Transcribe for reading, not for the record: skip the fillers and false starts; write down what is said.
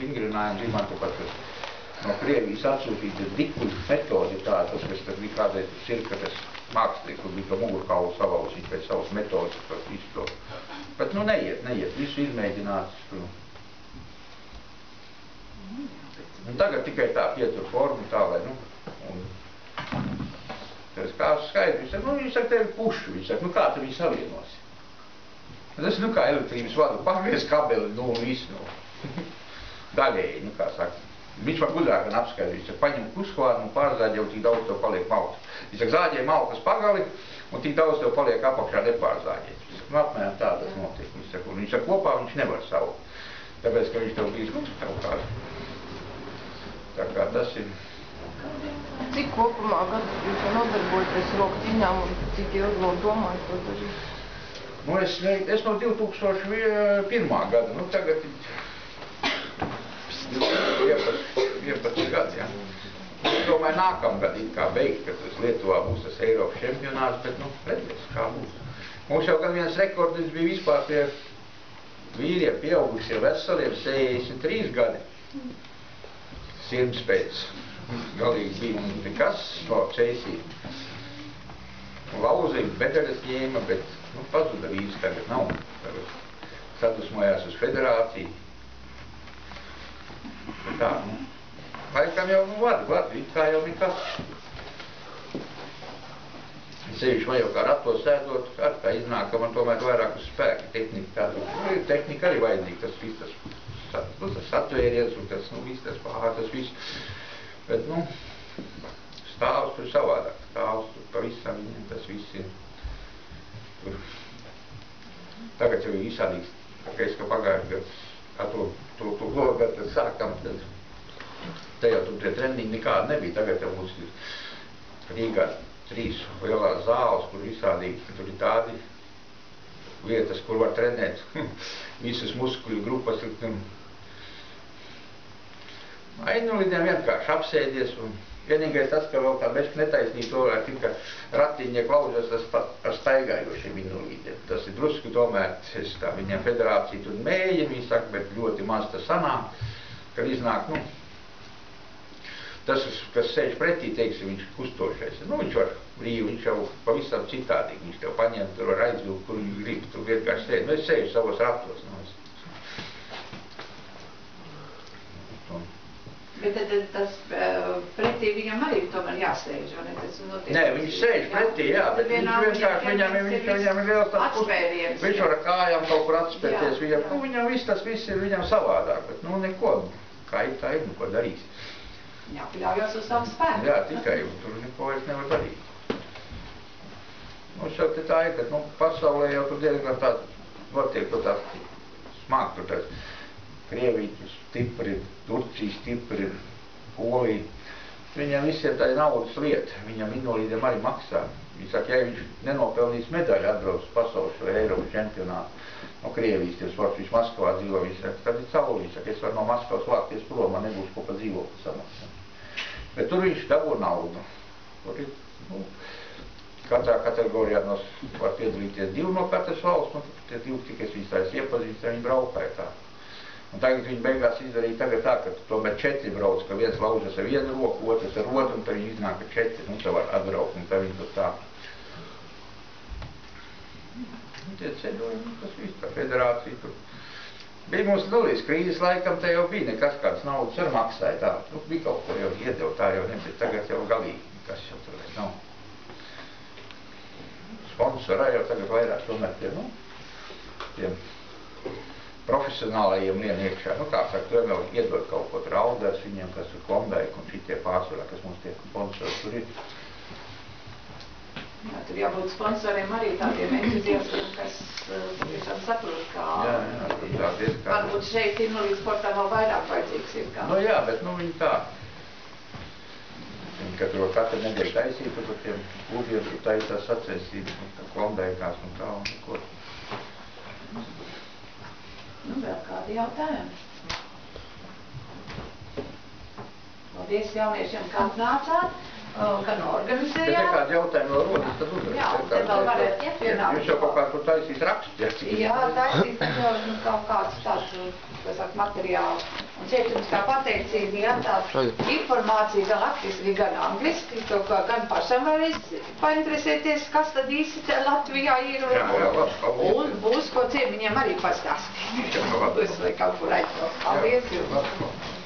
vingrinājums izmanto pat no Krievijas atsūtīta dikuļu metodi, tā tas, kas tad bija kādreiz ir, ka tas mākslinieks, kur bija to mugurkaulu salauz, viņš pēc savas metodas par visu to. Bet, nu, neiet, visu izmēģināts. Un tagad tikai tā pietur formu tā, lai, nu, un tas kā skaidri, viņš saka, tevi pušu, viņš saka, nu, kā tu viņu savienosi? Tas, nu, kā elektrības vadu, pagriez kabeli, nu, visu, nu, daļēji, nu, kā saka. Viņš man gudrāk gan apskaidri, viņš saka, paņem puskvārnu un pārzāģē, un tik daudz tev paliek malkas. Viņš saka, zāģē malkas pagali, un tik daudz tev paliek apakšā nepārzāģēt. Viņš saka, nu, apmēram tā tas notiek. Viņš saka, kopā viņš nevar savu, tāpēc, ka viņš tev bijis, nu, tev kādu. Tā kā tas ir. Cik kopumā gadu jūs nodarbojaties rokciņām un cik ilgi domājat to darīt? Nu, es no 2001. Gada, nu, tagad 11 gadi, ja. Es domāju, nākamgad it kā beigt, ka tas Lietuvā būs tas Eiropas čempionāts, bet, nu, redzēs, kā būs. Mums jau gan viens rekordis bija vispār pie vīriem, pieaugušie veseliem, 63 gadi. Sirdspēc. Galīgi bija un nekas no ceisī. Lauzīgi bedaļas ņēma, bet, nu, pazuda vīrs tagad nav. Tagad sadusmojās uz federāciju. Bet tā, nu, laikam jau, nu, var, it kā jau nekas. Sevišķi man jau kā ratos sēdot, kā iznāk, ka man tomēr vairāk uz spēki tehnika tādu. Nu, tehnika arī vajadzīga, tas viss, tas atvēries un tas, nu, viss tas pār, tas viss. Bet, nu, stāvs tur savādāk, stāvs tur pavisam viņam, tas viss ir tur. Tagad jau ir visādīgs, ka pagājuši gads, ar to gadu, kad sākam, tad jau tur tie treniņi nekādi nebija, tagad jau mums ir Rīgā 3 lielās zāles, kur visādīgi, tur ir tādi vietas, kur var trenēt visas muskuļu grupas. Ainulīdiem vienkārši apsēdies un vienīgais tas, ka vēl tā bešķi netaisnīt to, ka ratiņie klaužas ar staigājošiem ainulīdiem. Tas ir drusku tomēr, viņiem federācija tur mēģina, viņi saka, bet ļoti maz tas sanāk, kad iznāk, nu, tas, kas sēž pretī, teiksim, viņš kustošais. Nu, viņš var brīvi, viņš jau pavisam citādīgi, viņš tev paņem, tur var aizvilkt, kur viņš grib, tur vienkārši sēž. Nu, es sēžu savos ratos, nu, Bet tad tas pretī viņam arī tomēr jāsēž, vai ne? Tas notiek. Nē, viņš sēž pretī, jā, bet viņš vienkārši, viņam ir liels tas atspēriens. Viņš var ar kājām kaut kur atspērties, viņam viss tas viss ir viņam savādāk, bet, nu, neko, kā ir tā ir, nu, ko darīs. Jā, pļaujos uz savu spēku. Jā, tikai, un tur neko vairs nevar darīt. Nu, šeit tā ir, ka, nu, pasaulē jau tur diezgan tāds, var tiek to tā smāk, tur tāds, Krievija stipri, Turcija stipri, Polija. Viņam visiem tā ir naudas lieta, viņam invalīdiem arī maksā. Viņi saka, ja viņš nenopelnīs medaļu atbrauc pasaules vai Eiropas čempionātu no Krievijas, tie sports, viņš Maskavā dzīvo, viņš saka, tad ir cauri, viņš saka, es varu no Maskavas vākties prom, man nebūs ko pa dzīvokli samaksāt. Bet tur viņš dabū naudu. Tur ir, nu, katrā kategorijā var piedalīties 2 no katras valsts, un tie 2 tikai viņas tās iepazīst, viņi braukāja tā. Un tagad viņi beigās izdarīja tagad tā, ka tomēr 4 brauc, ka viens laužas ar vienu roku, otrs ar otru, un tad viņi iznāk ar 4, un tad var atbraukt, un tad viņi tur tā. Un tie ceļojumi, tas viss, tā federācija tur. Bija mums nulīs krīzes laikam, te jau bija nekas kāds naudas ar maksāja tā. Nu, bija kaut ko jau iedeva, tā jau nebija, tagad jau galīgi, nekas jau tur vairs nav. Sponsorā jau tagad vairāk tomēr tie, nu, tiem profesionālajiem lien iekšā. Nu, kā saka, tur jau iedod kaut ko raudās viņiem, kas ir Klondike un šitie pārsvarā, kas mums tiek sponsori tur ir. Jā, tur jābūt sponsoriem arī tādiem entuziastiem, kas tiešām saprot, kā tur tā diezgan. Varbūt šeit invalīdu sportā vēl vairāk vajadzīgs ir kā. Nu jā, bet nu viņi tā. Viņi, kad tur katru nedēļu taisīt, tur tiem klubiem tur taisās sacensības, un Klondikās un tā un neko. Nu, vēl kādi jautājumi? Paldies jauniešiem, kā atnācāt. gan Bet ja organizējāt. kādi jautājumi vēl rodas, tad uzrakst. Jā, te vēl varētu iepienākt. Jūs jau kaut kā tur taisīt rakstu. Jā, taisīt jau kaut kāds tāds, ko saka, materiāls. Un šeit jums tā pateicība, jā, tā informācija gan latviski, gan angliski, to kā gan pašam varēs painteresēties, kas tad īsti te Latvijā ir. Un būs ko ciemiņiem arī pastāstīt. Jā, labi. Būs vai kaut kur aizbraukt. Paldies jums.